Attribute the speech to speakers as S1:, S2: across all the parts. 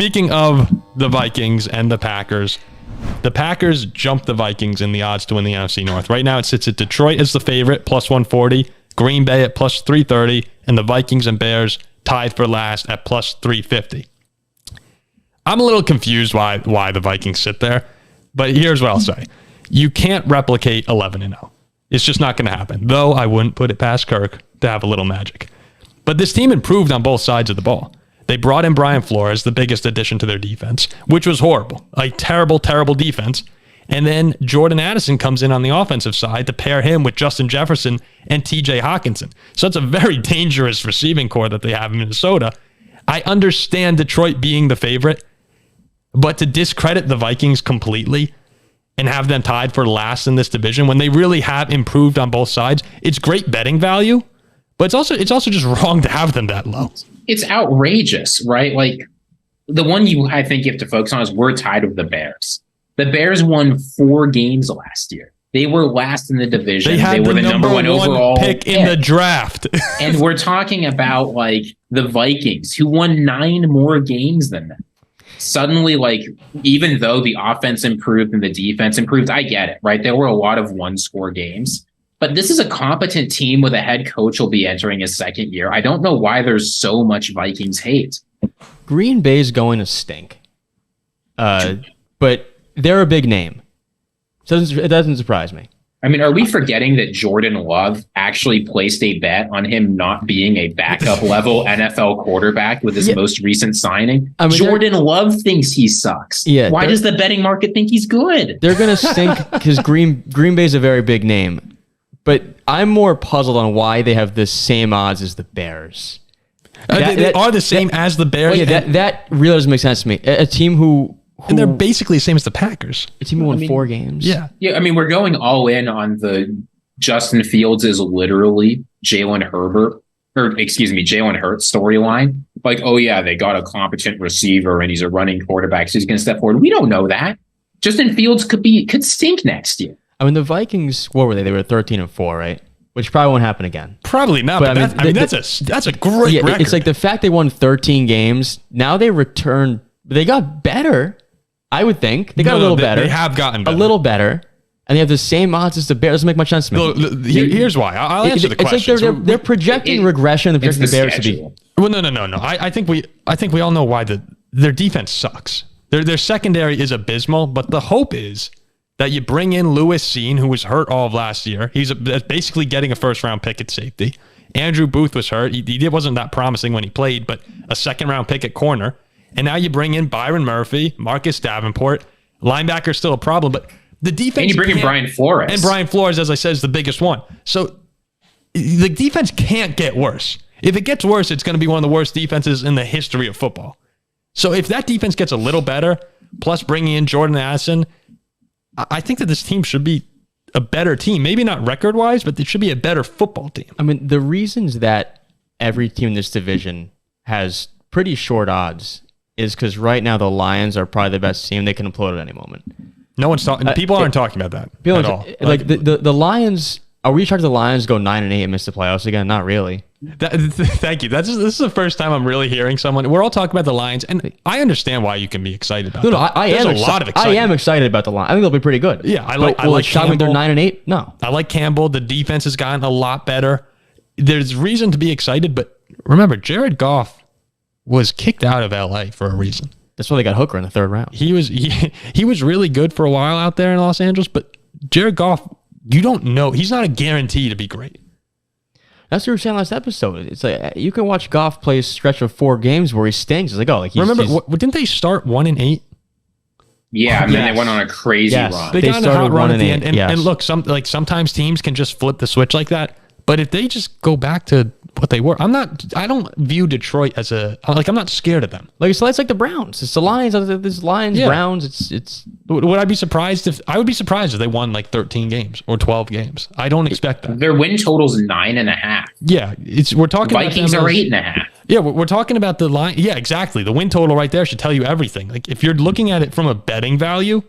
S1: speaking of the Vikings and the Packers jumped the Vikings in the odds to win the NFC North. Right now it sits at Detroit as the favorite, plus 140, Green Bay at plus 330, and the Vikings and Bears tied for last at plus 350. I'm a little confused why the Vikings sit there, but here's what I'll say. You can't replicate 11-0. It's just not going to happen, though I wouldn't put it past Kirk to have a little magic. But this team improved on both sides of the ball. They brought in Brian Flores, the biggest addition to their defense, which was horrible. A terrible, terrible defense. And then Jordan Addison comes in on the offensive side to pair him with Justin Jefferson and TJ Hawkinson. So it's a very dangerous receiving core that they have in Minnesota. I understand Detroit being the favorite, but to discredit the Vikings completely and have them tied for last in this division when they really have improved on both sides, it's great betting value, but it's also just wrong to have them that low.
S2: It's outrageous, right? Like the one I think you have to focus on is we're tied with the Bears. The Bears won 4 games last year. They were last in the division. They were the number one overall
S1: pick in the draft.
S2: And we're talking about like the Vikings who won 9 more games than them. Suddenly, like, even though the offense improved and the defense improved, I get it, right? There were a lot of one-score games. But this is a competent team with a head coach who'll be entering his second year. I don't know why there's so much Vikings hate.
S3: Green Bay's going to stink. But they're a big name. So it doesn't surprise me.
S2: I mean, are we forgetting that Jordan Love actually placed a bet on him not being a backup level NFL quarterback with his most recent signing? I mean, Jordan Love thinks he sucks. Yeah, why does the betting market think he's good?
S3: They're going to stink because Green Bay's a very big name. But I'm more puzzled on why they have the same odds as the Bears.
S1: They are the same as the Bears.
S3: Well, yeah, that really doesn't make sense to me. A team who
S1: and they're basically the same as the Packers.
S3: A team who won 4 games.
S1: Yeah.
S2: I mean, we're going all in on the Justin Fields is literally Jalen Hurts storyline. Like, oh yeah, they got a competent receiver and he's a running quarterback, so he's going to step forward. We don't know that. Justin Fields could stink next year.
S3: I mean, the Vikings, what were they? They were 13-4, right? Which probably won't happen again.
S1: Probably not. But that's a great record.
S3: It's like the fact they won 13 games. Now they return. They got better. I would think they got a little better.
S1: They have gotten better.
S3: A little better. And they have the same odds as the Bears. Doesn't make much sense to me.
S1: Here's why. I'll answer the question.
S3: It's like they're projecting regression. They're projecting the Bears to be.
S1: Well, no. I think we all know why their defense sucks. Their secondary is abysmal, but the hope is that you bring in Lewis Seen, who was hurt all of last year. He's basically getting a first-round pick at safety. Andrew Booth was hurt. He wasn't that promising when he played, but a second-round pick at corner. And now you bring in Byron Murphy, Marcus Davenport. Linebacker's still a problem, but the defense...
S2: And you bring in Brian Flores.
S1: And Brian Flores, as I said, is the biggest one. So the defense can't get worse. If it gets worse, it's going to be one of the worst defenses in the history of football. So if that defense gets a little better, plus bringing in Jordan Addison, I think that this team should be a better team. Maybe not record-wise, but it should be a better football team.
S3: I mean, the reasons that every team in this division has pretty short odds is because right now the Lions are probably the best team. They can implode at any moment.
S1: No one's talking. People aren't talking about that at all.
S3: Like the Lions. Are we expecting the Lions to go 9-8 and miss the playoffs again? Not really.
S1: Thank you. This is the first time I'm really hearing someone. We're all talking about the Lions, and I understand why you can be excited about them.
S3: I am excited about the Lions. I think they'll be pretty good.
S1: Yeah, I like
S3: Campbell. They're 9-8. No,
S1: I like Campbell. The defense has gotten a lot better. There's reason to be excited, but remember, Jared Goff was kicked out of LA for a reason.
S3: That's why they got Hooker in the 3rd round.
S1: He was really good for a while out there in Los Angeles, but Jared Goff, you don't know. He's not a guarantee to be great.
S3: That's what we were saying last episode. It's like you can watch Goff play a stretch of 4 games where he stinks. It's like, oh, like
S1: didn't they start 1-8?
S2: Yeah, and then they went on a crazy run.
S1: They got a hot run at the end. And look, sometimes teams can just flip the switch like that. But if they just go back to what they were, I don't view Detroit as I'm not scared of them.
S3: Like it's like the Browns. It's the Lions. There's Lions, Browns. It's.
S1: Would I be surprised if they won like 13 games or 12 games? I don't expect that.
S2: Their win total's 9.5.
S1: Yeah, we're talking.
S2: Vikings are 8.5.
S1: Yeah, we're talking about the line. Yeah, exactly. The win total right there should tell you everything. Like if you're looking at it from a betting value,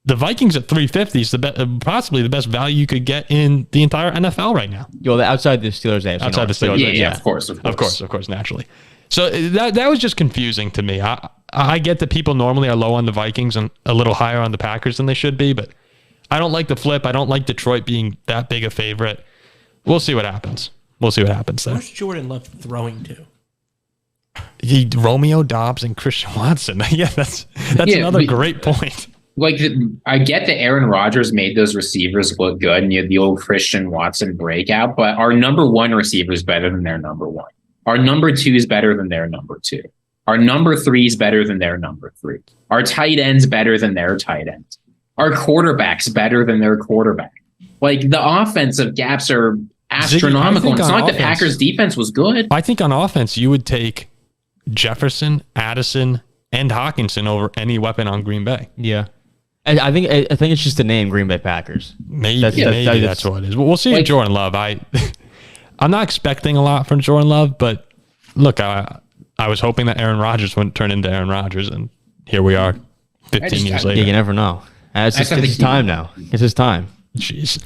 S1: the Vikings at 350 is possibly the best value you could get in the entire NFL right now.
S3: Outside the Steelers,
S1: outside the Steelers,
S2: yeah, of course,
S1: naturally. So that was just confusing to me. I get that people normally are low on the Vikings and a little higher on the Packers than they should be, but I don't like the flip. I don't like Detroit being that big a favorite. We'll see what happens. We'll see what happens there.
S4: Where's Jordan Love throwing to?
S1: Romeo Doubs and Christian Watson. Yeah, that's another great point.
S2: Like, I get that Aaron Rodgers made those receivers look good, and you had the old Christian Watson breakout, but our number one receiver is better than their number one. Our number two is better than their number two. Our number three is better than their number three. Our tight end's better than their tight end. Our quarterback's better than their quarterback. Like, the offensive gaps are astronomical. And it's not like the Packers' defense was good.
S1: I think on offense, you would take Jefferson, Addison, and Hawkinson over any weapon on Green Bay.
S3: Yeah. I think it's just the name Green Bay Packers.
S1: Maybe that's what it is. We'll see. Jordan Love. I'm not expecting a lot from Jordan Love, but look, I was hoping that Aaron Rodgers wouldn't turn into Aaron Rodgers, and here we are 15 years later.
S3: You never know. It's his time now. It's his time.
S1: Jeez.